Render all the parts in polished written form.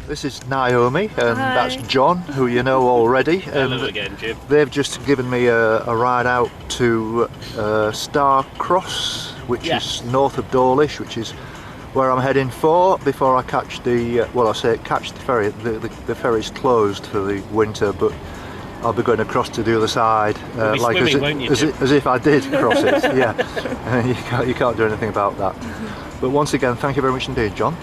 This is Naomi, and Hi. that's John, who you know already. And Hello again, Jim. they've just given me a ride out to Starcross, which Yes. is north of Dawlish, which is where I'm heading for before I catch the, catch the ferry. The ferry's closed for the winter, but I'll be going across to the other side, You'll be swimming, won't you, Jim? as if I did cross it. Yeah, you can't do anything about that. But once again, thank you very much indeed, John.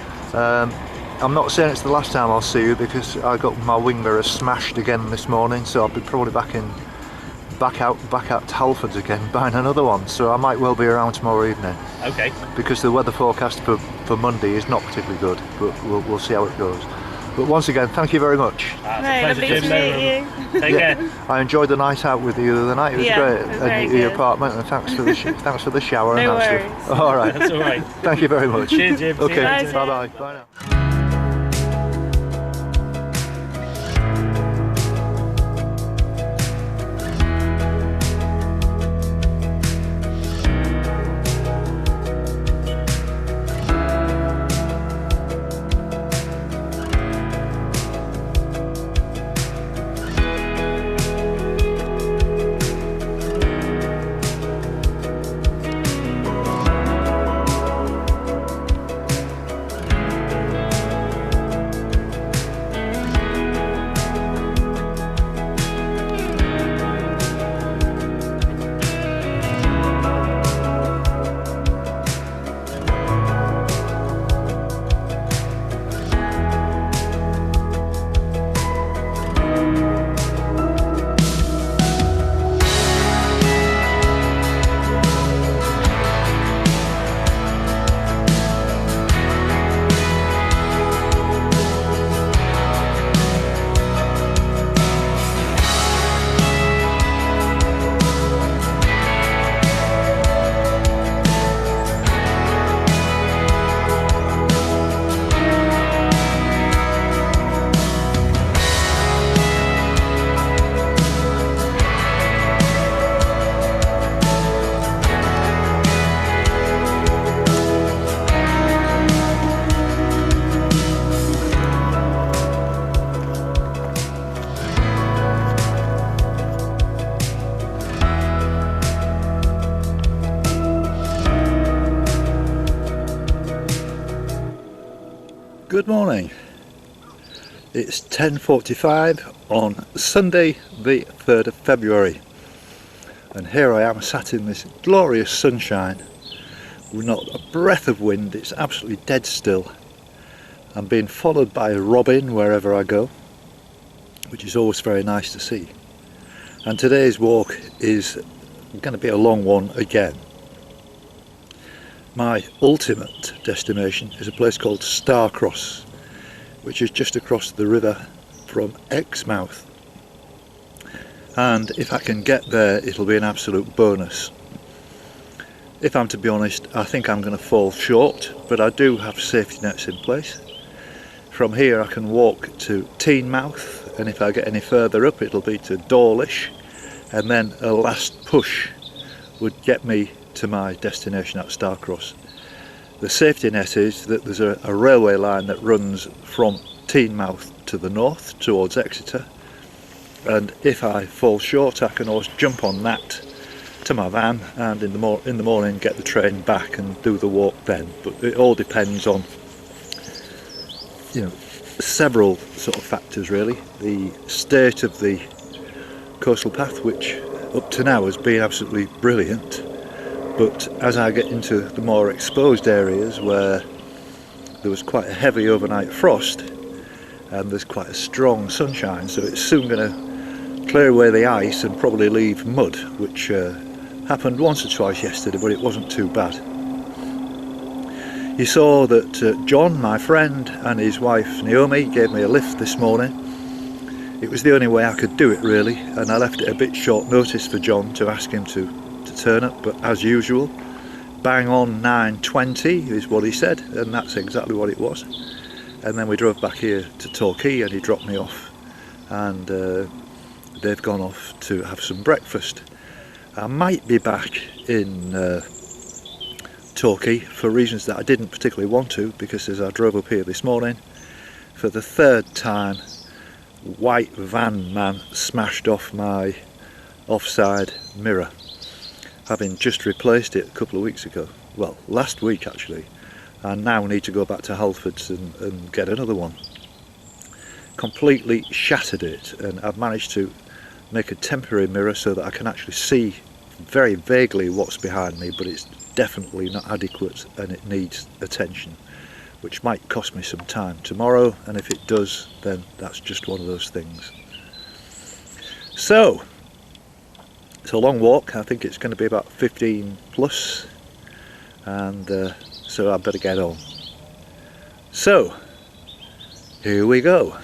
I'm not saying it's the last time I'll see you because I got my wing mirror smashed again this morning, so I'll be probably back out Talford's again buying another one. So I might well be around tomorrow evening. Okay. Because the weather forecast for Monday is not particularly good, but we'll see how it goes. But once again, thank you very much. Hi, lovely to meet you. Take care. I enjoyed the night out with you the other night. It was great. It was very And your good. apartment, and thanks for the shower. No and that worries. stuff. All right. That's all right. Thank you very much. Cheers, Jim. See you Okay. later. Bye bye. Bye now. Good morning. It's 10:45 on Sunday the 3rd of February, and here I am sat in this glorious sunshine with not a breath of wind. It's absolutely dead still. I'm being followed by a robin wherever I go, which is always very nice to see. And today's walk is going to be a long one again. My ultimate destination is a place called Starcross, which is just across the river from Exmouth. And if I can get there, it'll be an absolute bonus. If I'm to be honest, I think I'm going to fall short, but I do have safety nets in place. From here I can walk to Teignmouth, and if I get any further up it'll be to Dawlish, and then a last push would get me to my destination at Starcross. The safety net is that there's a railway line that runs from Teignmouth to the north towards Exeter, and if I fall short I can always jump on that to my van and in the morning get the train back and do the walk then. But it all depends on, you know, several sort of factors really. The state of the coastal path, which up to now has been absolutely brilliant, but as I get into the more exposed areas where there was quite a heavy overnight frost and there's quite a strong sunshine, so it's soon going to clear away the ice and probably leave mud, which happened once or twice yesterday, but it wasn't too bad. You saw that John, my friend, and his wife Naomi gave me a lift this morning. It was the only way I could do it really, and I left it a bit short notice for John to ask him to turn up, but as usual, bang on 9:20 is what he said, and that's exactly what it was. And then we drove back here to Torquay and he dropped me off, and they've gone off to have some breakfast. I might be back in Torquay for reasons that I didn't particularly want to, because as I drove up here this morning for the third time, white van man smashed off my offside mirror, having just replaced it a couple of weeks ago, well, last week actually, and now need to go back to Halfords and get another one. Completely shattered it, and I've managed to make a temporary mirror so that I can actually see very vaguely what's behind me, but it's definitely not adequate and it needs attention, which might cost me some time tomorrow, and if it does, then that's just one of those things. So it's a long walk. I think it's going to be about 15 plus, and so I better get on. So here we go.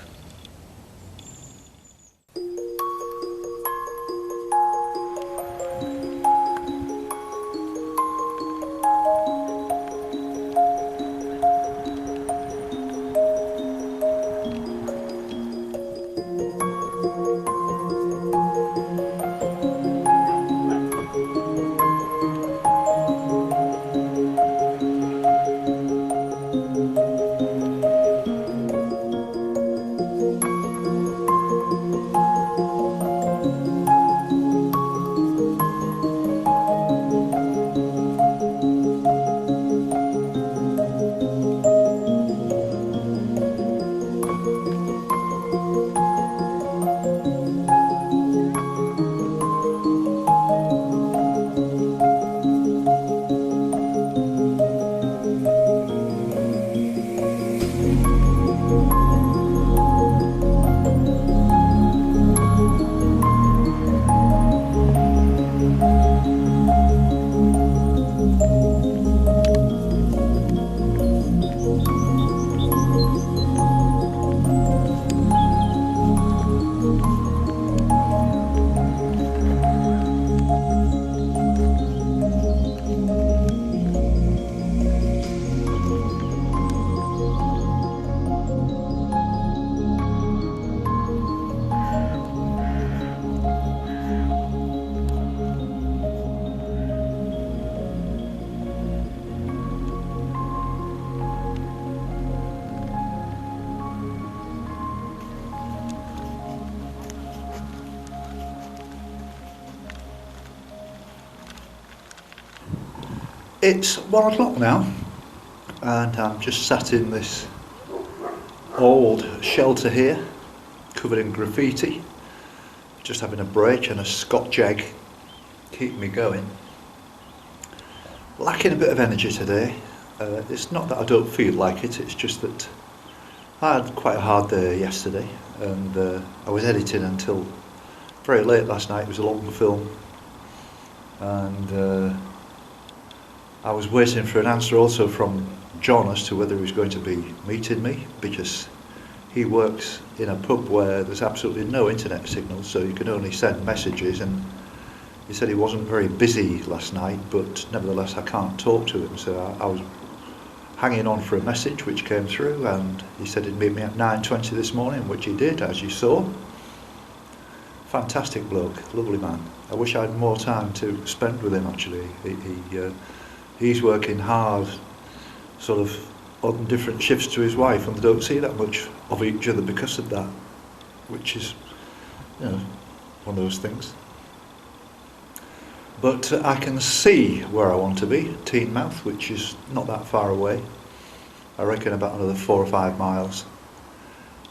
It's 1 o'clock now, and I'm just sat in this old shelter here, covered in graffiti, just having a break and a scotch egg, keeping me going. Lacking a bit of energy today. It's not that I don't feel like it, it's just that I had quite a hard day yesterday, and I was editing until very late last night. It was a long film, and I was waiting for an answer also from John as to whether he was going to be meeting me, because he works in a pub where there's absolutely no internet signal, so you can only send messages, and he said he wasn't very busy last night, but nevertheless I can't talk to him, so I was hanging on for a message which came through, and he said he'd meet me at 9:20 this morning, which he did, as you saw. Fantastic bloke, lovely man. I wish I had more time to spend with him actually. He's working hard, sort of on different shifts to his wife, and they don't see that much of each other because of that, which is, you know, one of those things. But I can see where I want to be, Teignmouth, which is not that far away. I reckon about another 4 or 5 miles.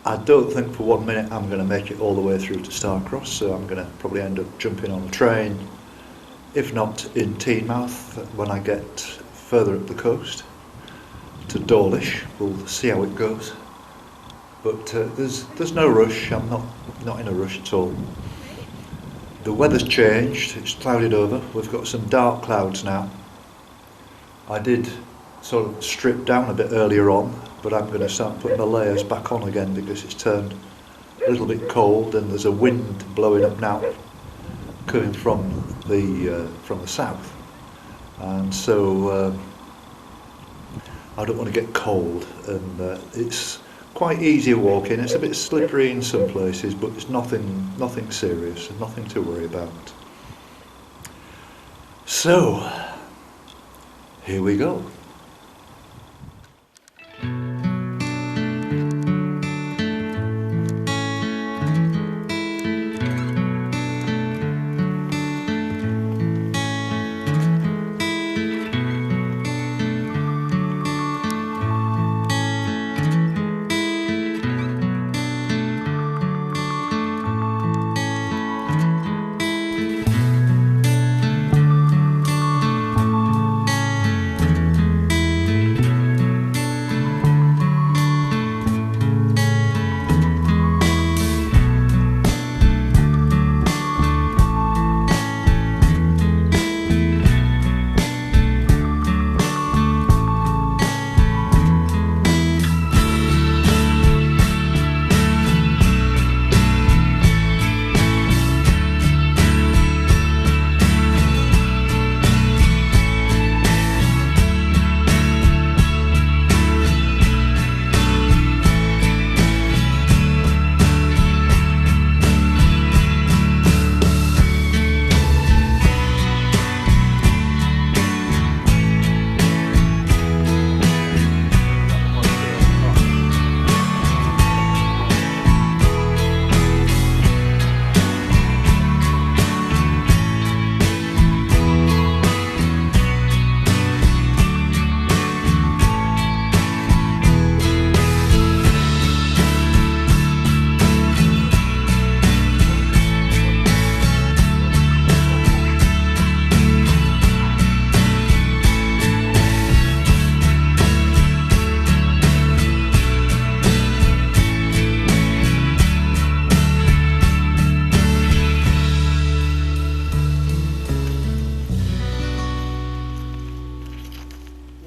I don't think for 1 minute I'm going to make it all the way through to Starcross, so I'm going to probably end up jumping on a train, if not in Teignmouth, when I get further up the coast to Dawlish. We'll see how it goes. But there's no rush. I'm not in a rush at all. The weather's changed. It's clouded over. We've got some dark clouds now. I did sort of strip down a bit earlier on, but I'm going to start putting the layers back on again because it's turned a little bit cold, and there's a wind blowing up now, coming from the south, and so I don't want to get cold, and it's quite easy walking. It's a bit slippery in some places, but it's nothing serious and nothing to worry about. So here we go.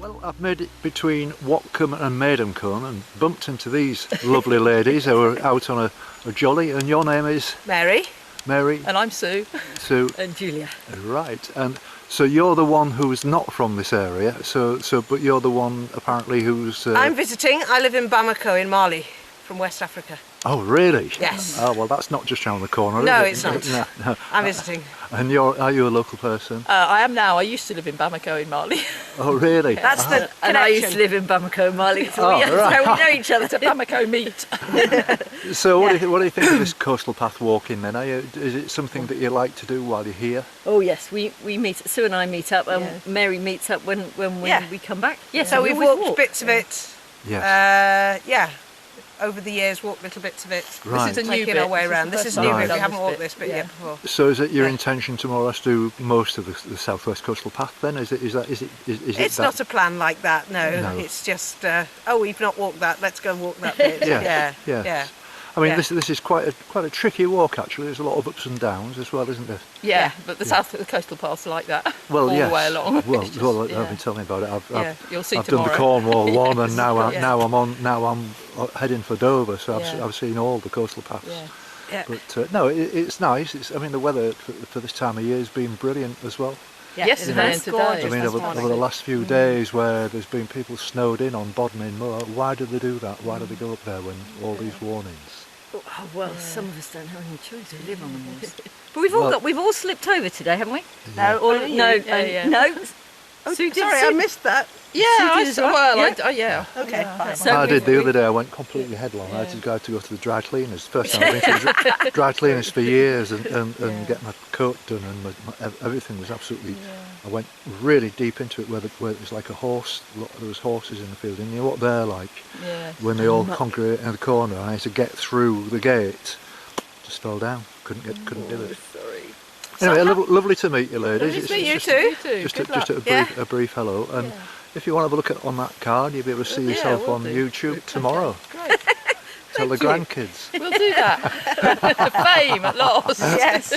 Well, I've made it between Watcombe and Maidencombs and bumped into these lovely ladies who are out on a jolly, and your name is? Mary. Mary. And I'm Sue. Sue. And Julia. Right, and so you're the one who's not from this area, but you're the one apparently who's... I'm visiting. I live in Bamako in Mali, from West Africa. Oh, really? Yes. Oh, well, that's not just round the corner, No, is it? it's not. No. I'm visiting. And are you a local person? I am now. I used to live in Bamako in Mali. Oh, really? That's the connection. And I used to live in Bamako in Mali. So Oh, that's right. how we know each other. To Bamako meet. So what do you think of this coastal path walking then? Is it something that you like to do while you're here? Oh yes, we meet. Sue and I meet up, and Yeah. Mary meets up when Yeah. we come back. Yes, So we we've always walked walk. bits of it. Yes. Yeah. Over the years, walked little bits of it. Right. This is a new Taking bit. our way around. This is a the new first Right. bit. time We haven't we've walked done this bit yeah. yet before. So is it your Yeah. intention to more or less do most of the southwest coastal path then? Is it It's that? not a plan like that, no. No. It's just, we've not walked that, let's go and walk that bit. Yeah, Yeah. yes. Yeah. I mean, Yeah. this is quite a tricky walk actually. There's a lot of ups and downs as well, isn't there? Yeah, but the south of the coastal paths are like that. Well, all yes. the way along. Well, It's just- well, yeah. I've been telling me about it. Yeah, you'll see I've done the tomorrow. Cornwall one, and Yes. now Yeah. now I'm heading for Dover. So Yeah. I've seen all the coastal paths. Yeah. Yeah. But no, it's nice. I mean, the weather for this time of year has been brilliant as well. Yesterday and It's today. gorgeous I mean, this over morning. the last few days where there's been people snowed in on Bodmin Moor, why do they do that? Why do they go up there when all these warnings? Oh well, some of us don't have any choice. We live on the moors. But We've all slipped over today, haven't we? No, Or, only no, you. Yeah. no. Sue did. Sorry, I missed that. Yeah, I did as saw. well, Well, yeah? yeah. Okay, fine. So I we've- did the other day. I went completely headlong. I had to go to the dry cleaners. First time I've been to the dry cleaners for years, and get my coat done, and everything was absolutely. I went really deep into it, where it was like a horse. There was horses in the field, and you know what they're like Yeah. when they all congregate in the corner. I had to get through the gate. Just fell down. Couldn't do it. Anyway, lovely to meet you, ladies. Lovely to meet you just- too. You too. Just Good a, just luck. a brief hello, and if you want to have a look on that card, you'll be able to see yourself we'll on do. YouTube tomorrow. Great. Tell the grandkids. We'll do that. Fame at last. Yes.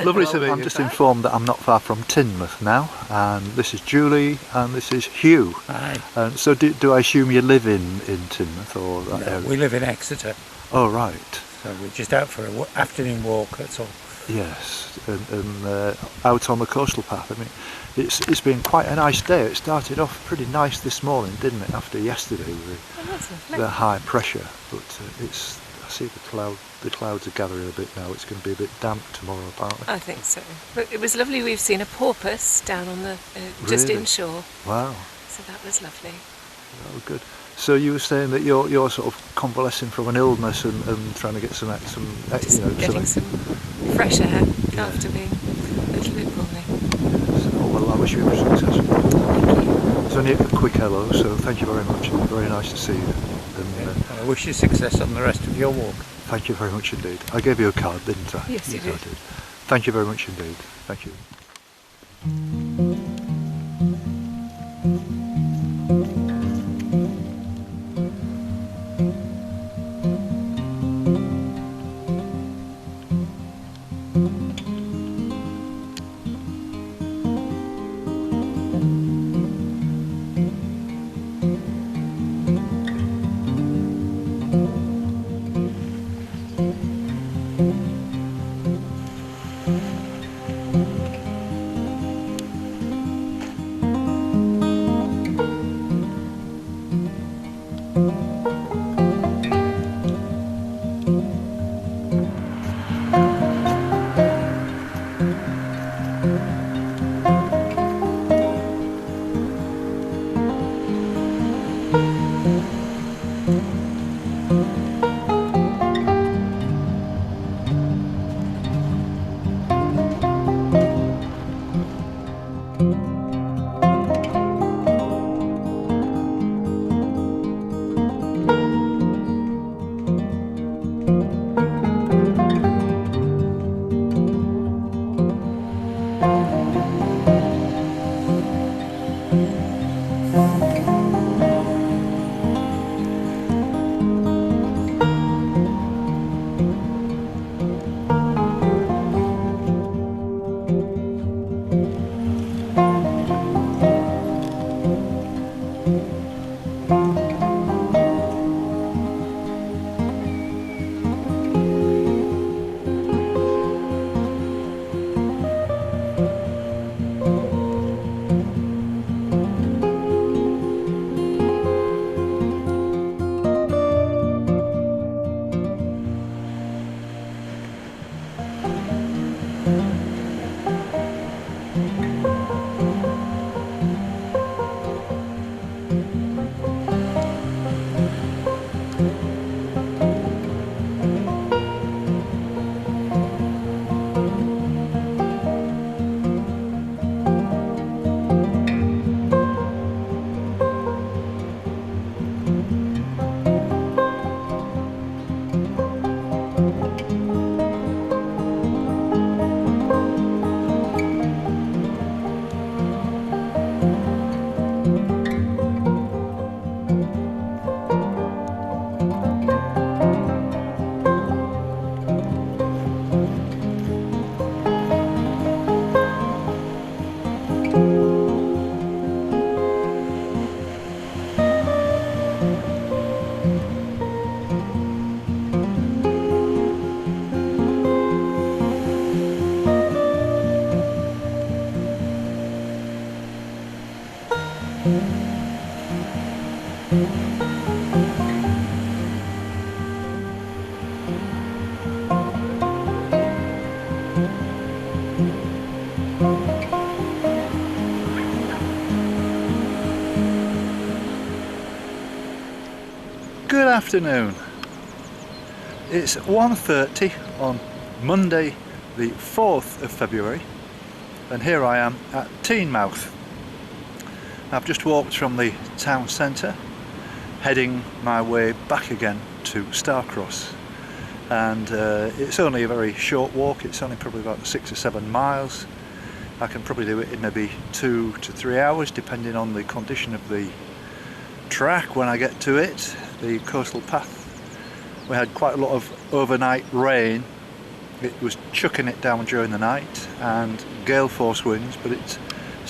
Lovely to meet you. I'm just informed that I'm not far from Teignmouth now, and this is Julie, and this is Hugh. Hi. And so, do I assume you live in Teignmouth or that No, area? we live in Exeter, Oh, right. so we're just out for an afternoon walk, that's all. Yes, and out on the coastal path. I mean, it's been quite a nice day. It started off pretty nice this morning, didn't it? After yesterday with the high pressure, but I see the clouds are gathering a bit now. It's going to be a bit damp tomorrow, apparently. I think so. But it was lovely. We've seen a porpoise down on the just Really? inshore, Wow, so that was lovely. oh, good. So you were saying that you're sort of convalescing from an illness and trying to get some Just getting some fresh air after being a little bit poorly. Oh, well, I wish you were successful. Thank you. It's only a quick hello, so thank you very much. Very nice to see you. And I wish you success on the rest of your walk. thank you very much indeed. I gave you a card, didn't I? Yes, you I did. did. Thank you very much indeed. Thank you. Good afternoon. It's 1:30 on Monday the 4th of February, and here I am at Teignmouth. I've just walked from the town centre, heading my way back again to Starcross, and it's only a very short walk. It's only probably about 6 or 7 miles. I can probably do it in maybe 2 to 3 hours depending on the condition of the track when I get to it, the coastal path. We had quite a lot of overnight rain. It was chucking it down during the night and gale force winds, but it's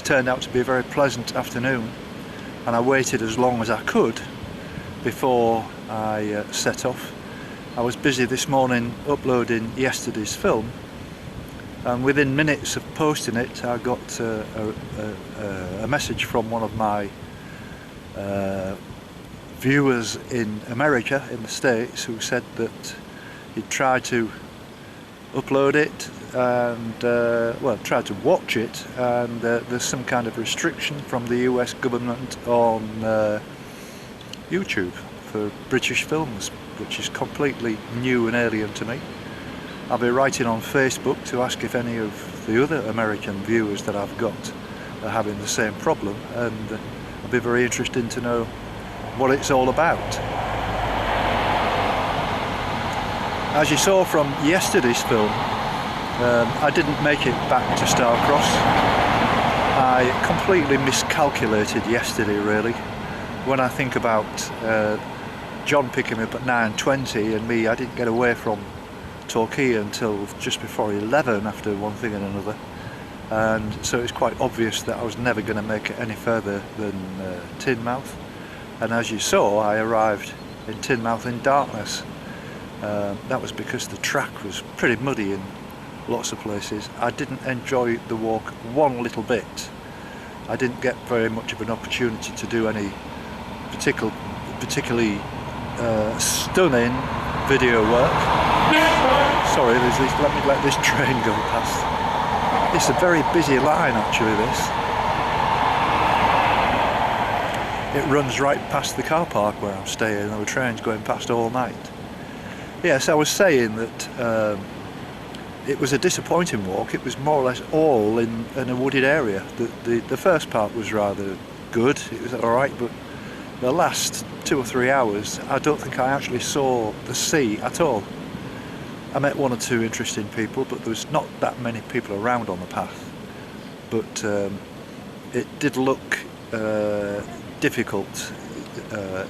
turned out to be a very pleasant afternoon, and I waited as long as I could before I set off. I was busy this morning uploading yesterday's film, and within minutes of posting it I got a message from one of my viewers in America, in the States, who said that he'd tried to upload it and well, tried to watch it, and there's some kind of restriction from the US government on YouTube for British films, which is completely new and alien to me. I'll be writing on Facebook to ask if any of the other American viewers that I've got are having the same problem, and I'll be very interested to know what it's all about. As you saw from yesterday's film, I didn't make it back to Starcross. I completely miscalculated yesterday, really. When I think about John picking me up at 9:20 and me, I didn't get away from Torquay until just before 11 after one thing and another. And so it's quite obvious that I was never going to make it any further than Teignmouth. And as you saw, I arrived in Teignmouth in darkness. That was because the track was pretty muddy in lots of places. I didn't enjoy the walk one little bit. I didn't get very much of an opportunity to do any particularly stunning video work. Sorry, let this train go past. It's a very busy line, actually, this. It runs right past the car park where I'm staying, and there were trains going past all night. Yes, I was saying that it was a disappointing walk. It was more or less all in a wooded area. The first part was rather good, it was alright, but the last 2 or 3 hours I don't think I actually saw the sea at all. I met 1 or 2 interesting people, but there was not that many people around on the path. But it did look difficult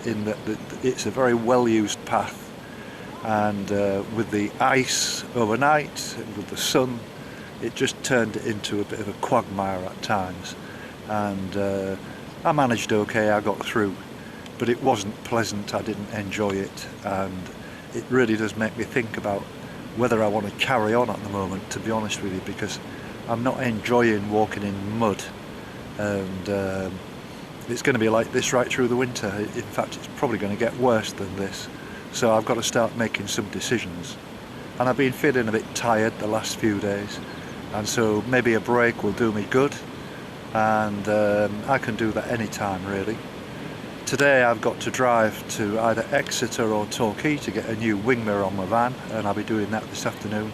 in that it's a very well used path, and with the ice overnight, with the sun, it just turned it into a bit of a quagmire at times. And I managed okay, I got through, but it wasn't pleasant. I didn't enjoy it, and it really does make me think about whether I want to carry on at the moment, to be honest with you, because I'm not enjoying walking in mud, and it's going to be like this right through the winter. In fact, it's probably going to get worse than this, so I've got to start making some decisions. And I've been feeling a bit tired the last few days, and so maybe a break will do me good, and I can do that anytime, really. Today I've got to drive to either Exeter or Torquay to get a new wing mirror on my van, and I'll be doing that this afternoon,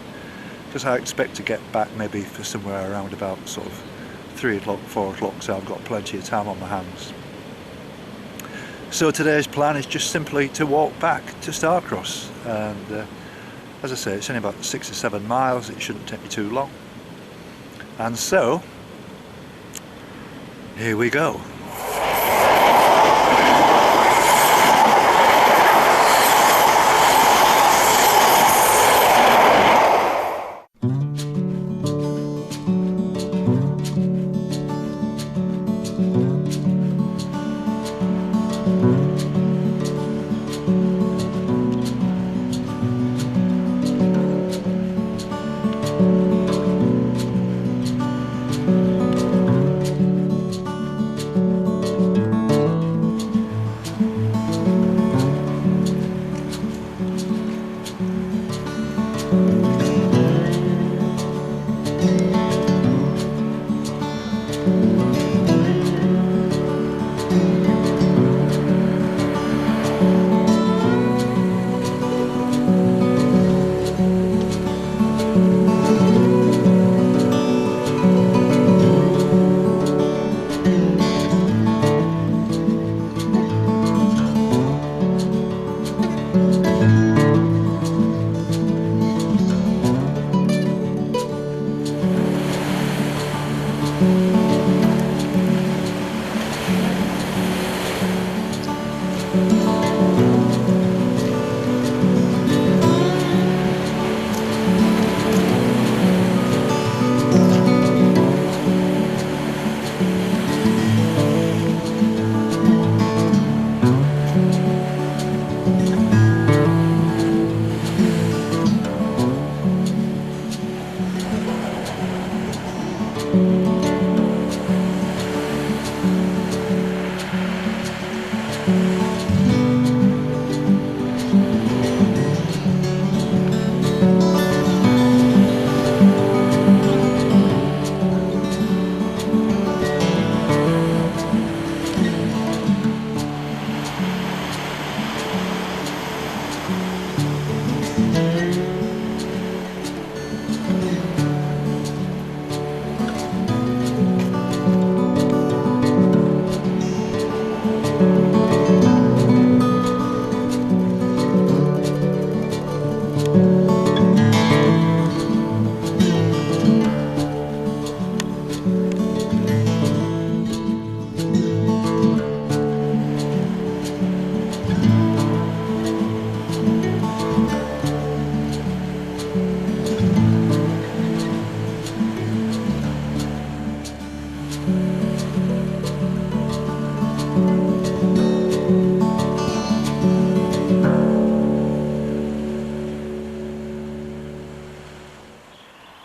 because I expect to get back maybe for somewhere around about sort of 3 o'clock, 4 o'clock, so I've got plenty of time on my hands. So today's plan is just simply to walk back to Starcross, and as I say, it's only about 6 or 7 miles. It shouldn't take me too long, and so here we go.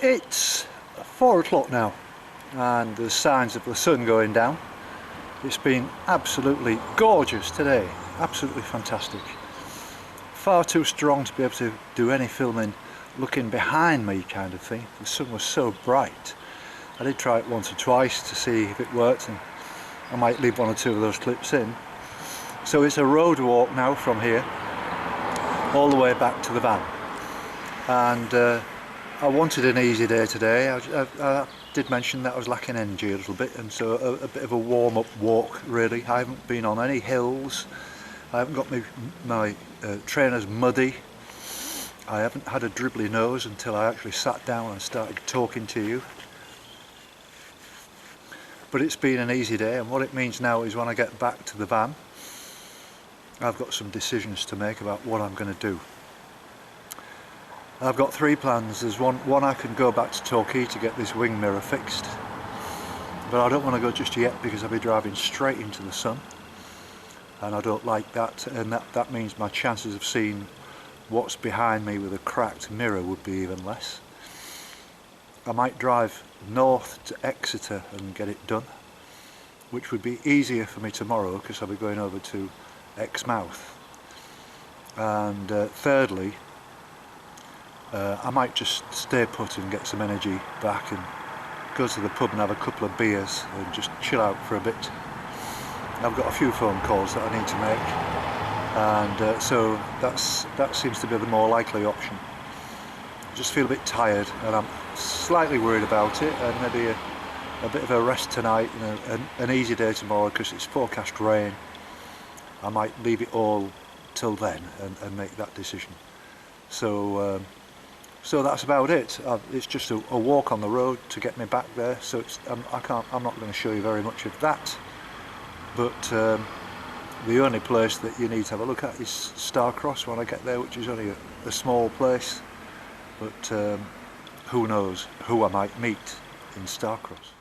It's 4 o'clock now and there's signs of the sun going down. It's been absolutely gorgeous today, absolutely fantastic. Far too strong to be able to do any filming looking behind me kind of thing. The sun was so bright. I did try it once or twice to see if it worked, and I might leave 1 or 2 of those clips in. So it's a road walk now from here all the way back to the van, and I wanted an easy day today. I did mention that I was lacking energy a little bit, and so a bit of a warm-up walk really. I haven't been on any hills, I haven't got my trainers muddy, I haven't had a dribbly nose until I actually sat down and started talking to you. But it's been an easy day, and what it means now is when I get back to the van, I've got some decisions to make about what I'm going to do. I've got 3 plans. There's one I can go back to Torquay to get this wing mirror fixed, but I don't want to go just yet because I'll be driving straight into the sun, and I don't like that, and that means my chances of seeing what's behind me with a cracked mirror would be even less. I might drive north to Exeter and get it done, which would be easier for me tomorrow because I'll be going over to Exmouth. And thirdly, I might just stay put and get some energy back and go to the pub and have a couple of beers and just chill out for a bit. I've got a few phone calls that I need to make, and so that seems to be the more likely option. I just feel a bit tired and I'm slightly worried about it, and maybe a bit of a rest tonight and an easy day tomorrow because it's forecast rain. I might leave it all till then and make that decision. So that's about it. It's just a walk on the road to get me back there, so I'm not going to show you very much of that, but the only place that you need to have a look at is Starcross when I get there, which is only a small place, but who knows who I might meet in Starcross.